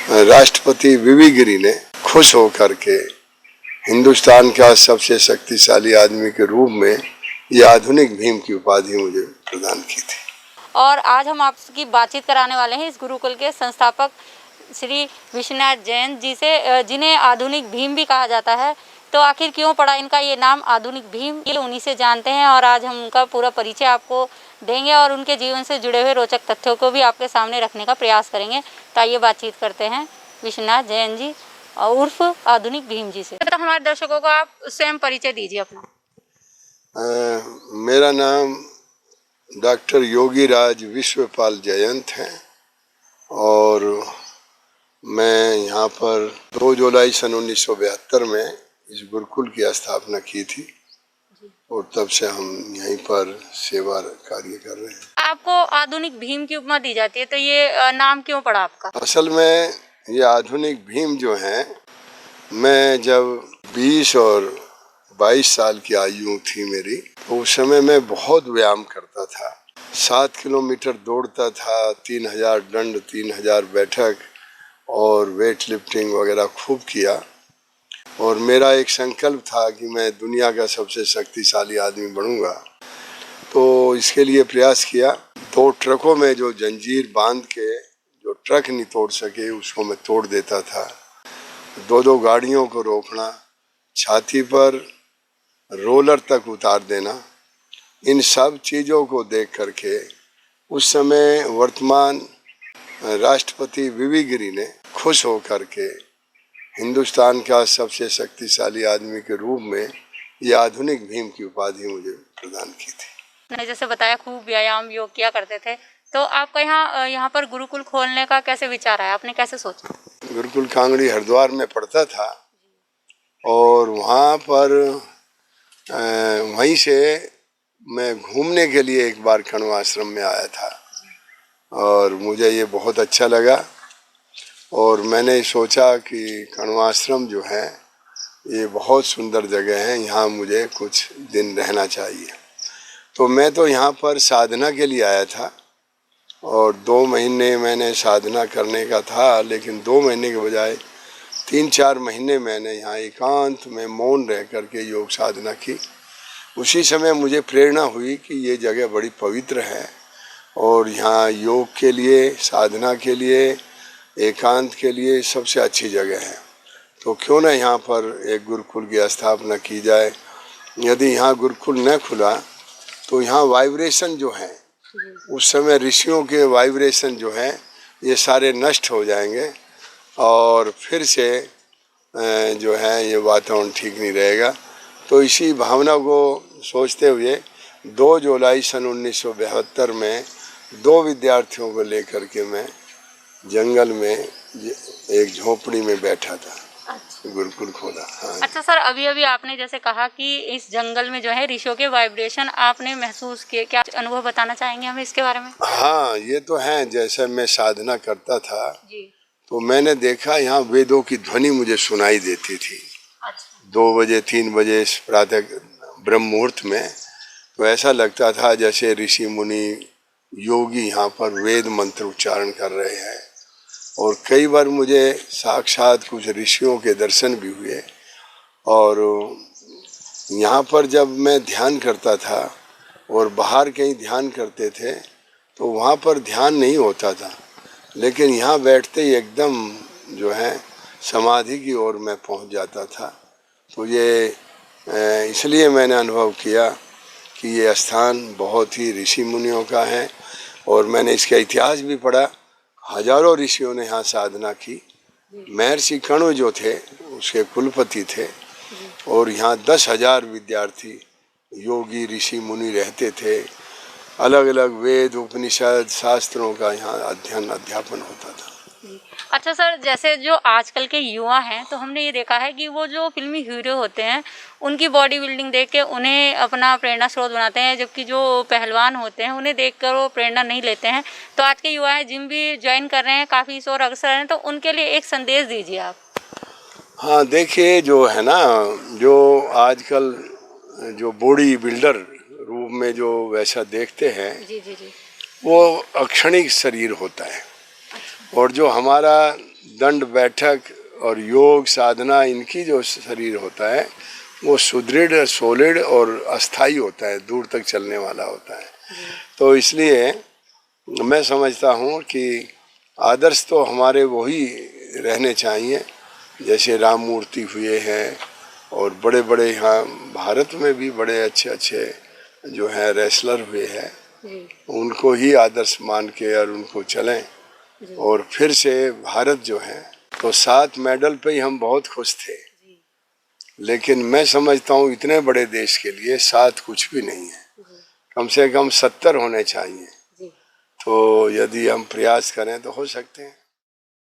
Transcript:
राष्ट्रपति वीवी गिरी ने खुश होकर के हिंदुस्तान का सबसे शक्तिशाली आदमी के रूप में ये आधुनिक भीम की उपाधि मुझे प्रदान की थी। और आज हम आपकी बातचीत कराने वाले हैं इस गुरुकुल के संस्थापक श्री विश्वनाथ जैन जी से, जिन्हें आधुनिक भीम भी कहा जाता है। तो आखिर क्यों पड़ा इनका ये नाम आधुनिक भीम, ये उन्हीं से जानते हैं और आज हम उनका पूरा परिचय आपको देंगे और उनके जीवन से जुड़े हुए रोचक तथ्यों को भी आपके सामने रखने का प्रयास करेंगे। तो आइए बातचीत करते हैं विश्वनाथ जैन जी उर्फ आधुनिक भीम जी से। तो हमारे दर्शकों को आप स्वयं परिचय दीजिए अपना। मेरा नाम डॉक्टर योगीराज विश्वपाल जयंत है और मैं यहाँ पर 2 जुलाई सन 1972 में इस गुरुकुल की स्थापना की थी और तब से हम यहीं पर सेवा कार्य कर रहे हैं। आपको आधुनिक भीम की उपमा दी जाती है, तो ये नाम क्यों पड़ा आपका? असल में ये आधुनिक भीम जो है, मैं जब 20 और 22 साल की आयु थी मेरी, तो उस समय मैं बहुत व्यायाम करता था। 7 किलोमीटर दौड़ता था, 3000 दंड, 3000 बैठक और वेट लिफ्टिंग वगैरह खूब किया। और मेरा एक संकल्प था कि मैं दुनिया का सबसे शक्तिशाली आदमी बनूंगा, तो इसके लिए प्रयास किया। 2 ट्रकों में जो जंजीर बांध के जो ट्रक नहीं तोड़ सके उसको मैं तोड़ देता था। 2 गाड़ियों को रोकना, छाती पर रोलर तक उतार देना, इन सब चीज़ों को देख करके उस समय वर्तमान राष्ट्रपति वीवी गिरी ने खुश होकर के हिंदुस्तान का सबसे शक्तिशाली आदमी के रूप में ये आधुनिक भीम की उपाधि मुझे प्रदान की थी। मैंने जैसे बताया खूब व्यायाम योग किया करते थे, तो आपका यहाँ पर गुरुकुल खोलने का कैसे विचार आया, आपने कैसे सोचा? गुरुकुल कांगड़ी हरिद्वार में पढ़ता था और वहाँ पर वहीं से मैं घूमने के लिए एक बार कण्व आश्रम में आया था और मुझे ये बहुत अच्छा लगा और मैंने सोचा कि कण्व आश्रम जो है ये बहुत सुंदर जगह है, यहाँ मुझे कुछ दिन रहना चाहिए। तो मैं तो यहाँ पर साधना के लिए आया था और 2 महीने मैंने साधना करने का था, लेकिन 2 महीने के बजाय 3-4 महीने मैंने यहाँ एकांत में मौन रह करके योग साधना की। उसी समय मुझे प्रेरणा हुई कि ये जगह बड़ी पवित्र है और यहाँ योग के लिए, साधना के लिए, एकांत के लिए सबसे अच्छी जगह है। तो क्यों ना यहाँ पर एक गुरुकुल की स्थापना की जाए। यदि यहाँ गुरुकुल न खुला तो यहाँ वाइब्रेशन जो है, उस समय ऋषियों के वाइब्रेशन जो है ये सारे नष्ट हो जाएंगे और फिर से जो है ये वातावरण ठीक नहीं रहेगा। तो इसी भावना को सोचते हुए 2 जुलाई सन 1972 में 2 विद्यार्थियों को लेकर के मैं जंगल में एक झोपड़ी में बैठा था। अच्छा। गुरुकुल खोला। हाँ। अच्छा सर, अभी अभी आपने जैसे कहा कि इस जंगल में जो है ऋषियों के वाइब्रेशन आपने महसूस किए, क्या अनुभव बताना चाहेंगे हमें इसके बारे में? हाँ, ये तो है। जैसे मैं साधना करता था जी, तो मैंने देखा यहाँ वेदों की ध्वनि मुझे सुनाई देती थी। अच्छा। 2 बजे 3 बजे प्रातः ब्रह्म मुहूर्त में, तो ऐसा लगता था जैसे ऋषि मुनि योगी यहाँ पर वेद मंत्र उच्चारण कर रहे हैं। और कई बार मुझे साक्षात कुछ ऋषियों के दर्शन भी हुए। और यहाँ पर जब मैं ध्यान करता था और बाहर कहीं ध्यान करते थे तो वहाँ पर ध्यान नहीं होता था, लेकिन यहाँ बैठते ही एकदम जो है समाधि की ओर मैं पहुँच जाता था। तो ये इसलिए मैंने अनुभव किया कि ये स्थान बहुत ही ऋषि मुनियों का है और मैंने इसका इतिहास भी पढ़ा। हजारों ऋषियों ने यहाँ साधना की। महर्षि कण्व जो थे उसके कुलपति थे और यहाँ 10,000 विद्यार्थी योगी ऋषि मुनि रहते थे। अलग अलग वेद उपनिषद शास्त्रों का यहाँ अध्ययन अध्यापन होता था। अच्छा सर, जैसे जो आजकल के युवा हैं, तो हमने ये देखा है कि वो जो फिल्मी हीरो होते हैं उनकी बॉडी बिल्डिंग देख के उन्हें अपना प्रेरणा स्रोत बनाते हैं, जबकि जो पहलवान होते हैं उन्हें देखकर वो प्रेरणा नहीं लेते हैं। तो आज के युवा हैं, जिम भी ज्वाइन कर रहे हैं, काफ़ी शोर अग्रसर हैं, तो उनके लिए एक संदेश दीजिए आप। हाँ, देखिए जो है ना, जो आजकल जो बॉडी बिल्डर रूप में जो वैसा देखते हैं, जी जी जी, वो अक्षणिक शरीर होता है। और जो हमारा दंड बैठक और योग साधना, इनकी जो शरीर होता है वो सुदृढ़, सॉलिड और अस्थाई होता है, दूर तक चलने वाला होता है। तो इसलिए मैं समझता हूँ कि आदर्श तो हमारे वही रहने चाहिए जैसे राम मूर्ति हुए हैं, और बड़े बड़े यहाँ भारत में भी बड़े अच्छे अच्छे जो हैं रेसलर हुए हैं, उनको ही आदर्श मान के और उनको चलें। और फिर से भारत जो है तो 7 मेडल पे ही हम बहुत खुश थे, लेकिन मैं समझता हूँ इतने बड़े देश के लिए 7 कुछ भी नहीं है, कम से कम 70 होने चाहिए। तो यदि हम प्रयास करें तो हो सकते हैं।